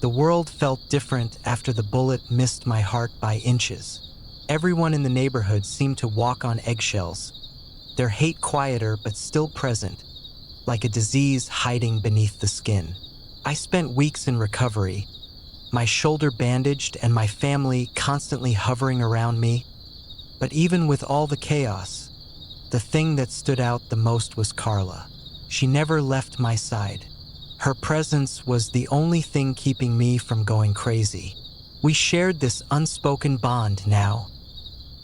The world felt different after the bullet missed my heart by inches. Everyone in the neighborhood seemed to walk on eggshells, their hate quieter but still present, like a disease hiding beneath the skin. I spent weeks in recovery, my shoulder bandaged and my family constantly hovering around me. But even with all the chaos, the thing that stood out the most was Carla. She never left my side. Her presence was the only thing keeping me from going crazy. We shared this unspoken bond now,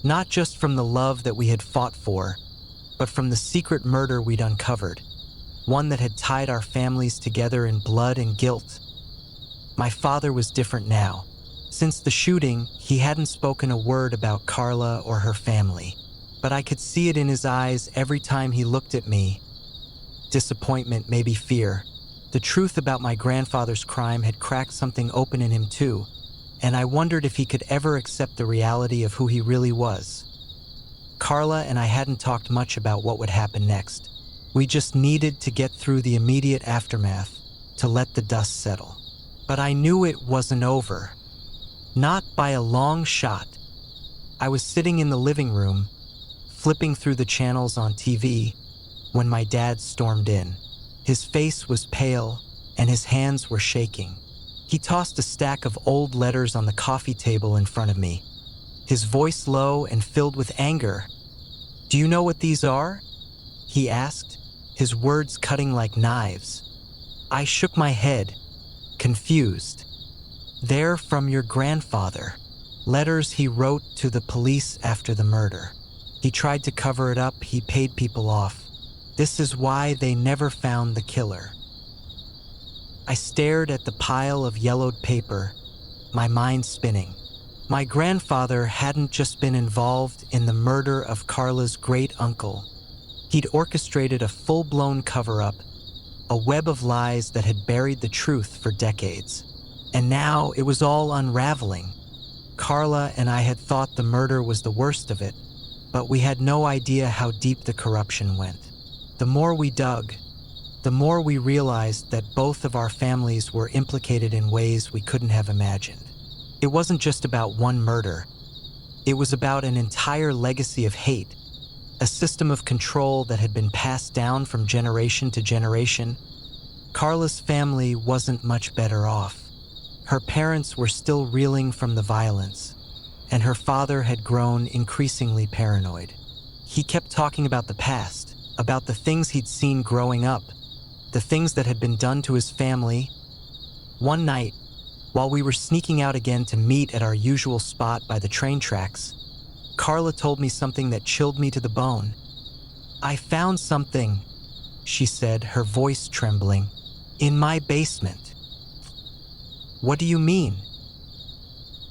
not just from the love that we had fought for, but from the secret murder we'd uncovered, one that had tied our families together in blood and guilt. My father was different now. Since the shooting, he hadn't spoken a word about Carla or her family, but I could see it in his eyes every time he looked at me. Disappointment, maybe fear. The truth about my grandfather's crime had cracked something open in him too, and I wondered if he could ever accept the reality of who he really was. Carla and I hadn't talked much about what would happen next. We just needed to get through the immediate aftermath, to let the dust settle. But I knew it wasn't over. Not by a long shot. I was sitting in the living room, flipping through the channels on TV, when my dad stormed in. His face was pale, and his hands were shaking. He tossed a stack of old letters on the coffee table in front of me, his voice low and filled with anger. "Do you know what these are?" he asked, his words cutting like knives. I shook my head, confused. "They're from your grandfather. Letters he wrote to the police after the murder. He tried to cover it up, he paid people off. This is why they never found the killer." I stared at the pile of yellowed paper, my mind spinning. My grandfather hadn't just been involved in the murder of Carla's great-uncle. He'd orchestrated a full-blown cover-up, a web of lies that had buried the truth for decades. And now it was all unraveling. Carla and I had thought the murder was the worst of it, but we had no idea how deep the corruption went. The more we dug, the more we realized that both of our families were implicated in ways we couldn't have imagined. It wasn't just about one murder. It was about an entire legacy of hate, a system of control that had been passed down from generation to generation. Carla's family wasn't much better off. Her parents were still reeling from the violence, and her father had grown increasingly paranoid. He kept talking about the past, about the things he'd seen growing up, the things that had been done to his family. One night, while we were sneaking out again to meet at our usual spot by the train tracks, Carla told me something that chilled me to the bone. "I found something," she said, her voice trembling, "in my basement." "What do you mean?"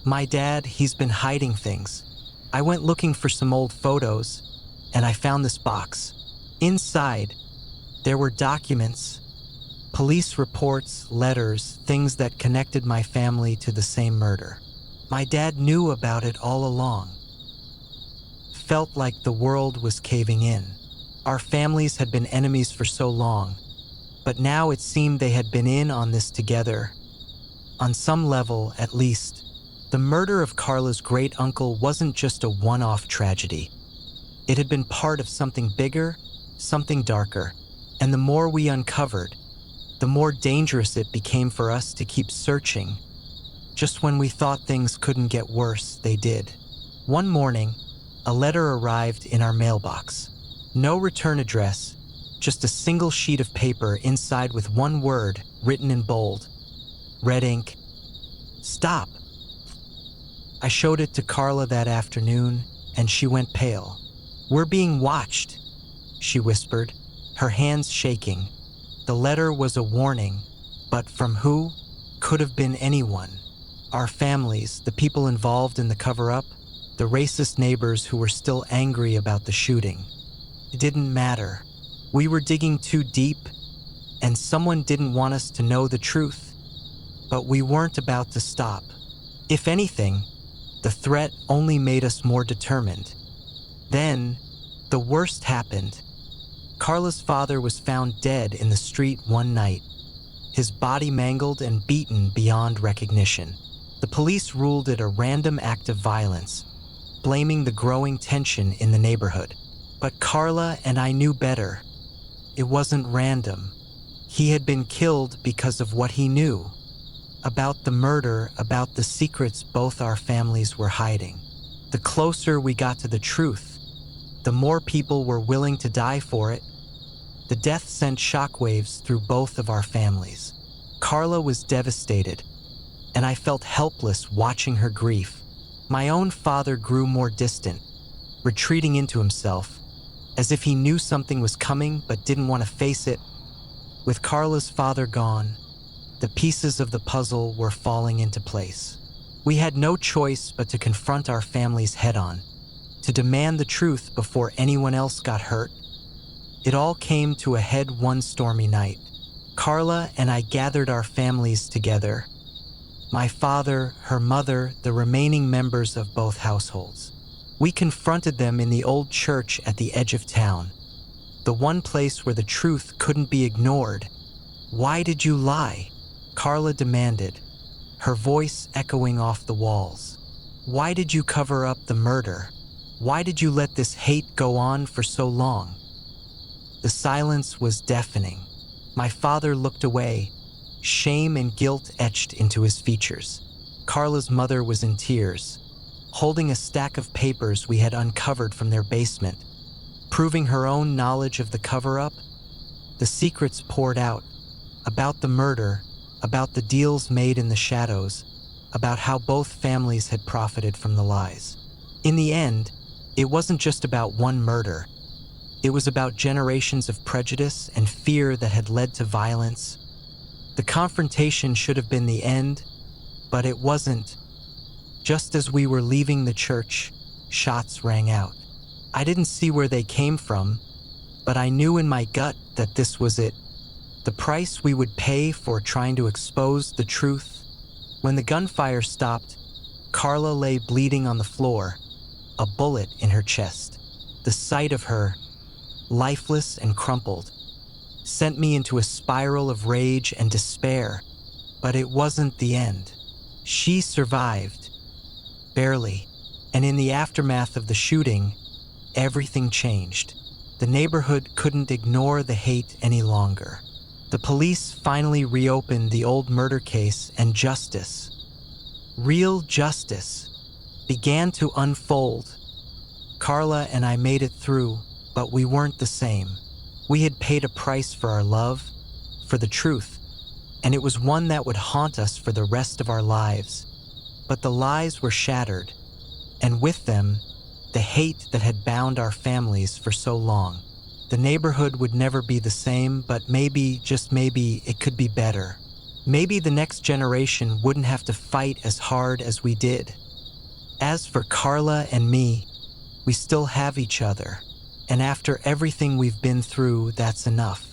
"My dad, he's been hiding things. I went looking for some old photos, and I found this box. Inside, there were documents, police reports, letters, things that connected my family to the same murder. My dad knew about it all along." Felt like the world was caving in. Our families had been enemies for so long, but now it seemed they had been in on this together. On some level, at least, the murder of Carla's great-uncle wasn't just a one-off tragedy. It had been part of something bigger, something darker, and the more we uncovered, the more dangerous it became for us to keep searching. Just when we thought things couldn't get worse, they did. One morning, a letter arrived in our mailbox. No return address, just a single sheet of paper inside with one word written in bold. Red ink. "Stop." I showed it to Carla that afternoon, and she went pale. "We're being watched," she whispered, her hands shaking. The letter was a warning, but from who? Could have been anyone. Our families, the people involved in the cover-up, the racist neighbors who were still angry about the shooting. It didn't matter. We were digging too deep, and someone didn't want us to know the truth. But we weren't about to stop. If anything, the threat only made us more determined. Then, the worst happened. Carla's father was found dead in the street one night. his body mangled and beaten beyond recognition. The police ruled it a random act of violence, blaming the growing tension in the neighborhood. But Carla and I knew better. It wasn't random. He had been killed because of what he knew. About the murder, about the secrets both our families were hiding. The closer we got to the truth, the more people were willing to die for it. The death sent shockwaves through both of our families. Carla was devastated, and I felt helpless watching her grief. My own father grew more distant, retreating into himself, as if he knew something was coming but didn't want to face it. With Carla's father gone, the pieces of the puzzle were falling into place. We had no choice but to confront our families head-on, to demand the truth before anyone else got hurt. It all came to a head one stormy night. Carla and I gathered our families together. My father, her mother, the remaining members of both households. We confronted them in the old church at the edge of town, the one place where the truth couldn't be ignored. "Why did you lie?" Carla demanded, her voice echoing off the walls. "Why did you cover up the murder? Why did you let this hate go on for so long?" The silence was deafening. My father looked away, shame and guilt etched into his features. Carla's mother was in tears, holding a stack of papers we had uncovered from their basement, proving her own knowledge of the cover-up. The secrets poured out, about the murder, about the deals made in the shadows, about how both families had profited from the lies. In the end, it wasn't just about one murder. It was about generations of prejudice and fear that had led to violence. The confrontation should have been the end, but it wasn't. Just as we were leaving the church, shots rang out. I didn't see where they came from, but I knew in my gut that this was it. The price we would pay for trying to expose the truth. When the gunfire stopped, Carla lay bleeding on the floor, a bullet in her chest. The sight of her, lifeless and crumpled, sent me into a spiral of rage and despair. But it wasn't the end. She survived, barely, and in the aftermath of the shooting, everything changed. The neighborhood couldn't ignore the hate any longer. The police finally reopened the old murder case, and justice, real justice, began to unfold. Carla and I made it through, but we weren't the same. We had paid a price for our love, for the truth, and it was one that would haunt us for the rest of our lives. But the lies were shattered, and with them, the hate that had bound our families for so long. The neighborhood would never be the same, but maybe, just maybe, it could be better. Maybe the next generation wouldn't have to fight as hard as we did. As for Carla and me, we still have each other, and after everything we've been through, that's enough.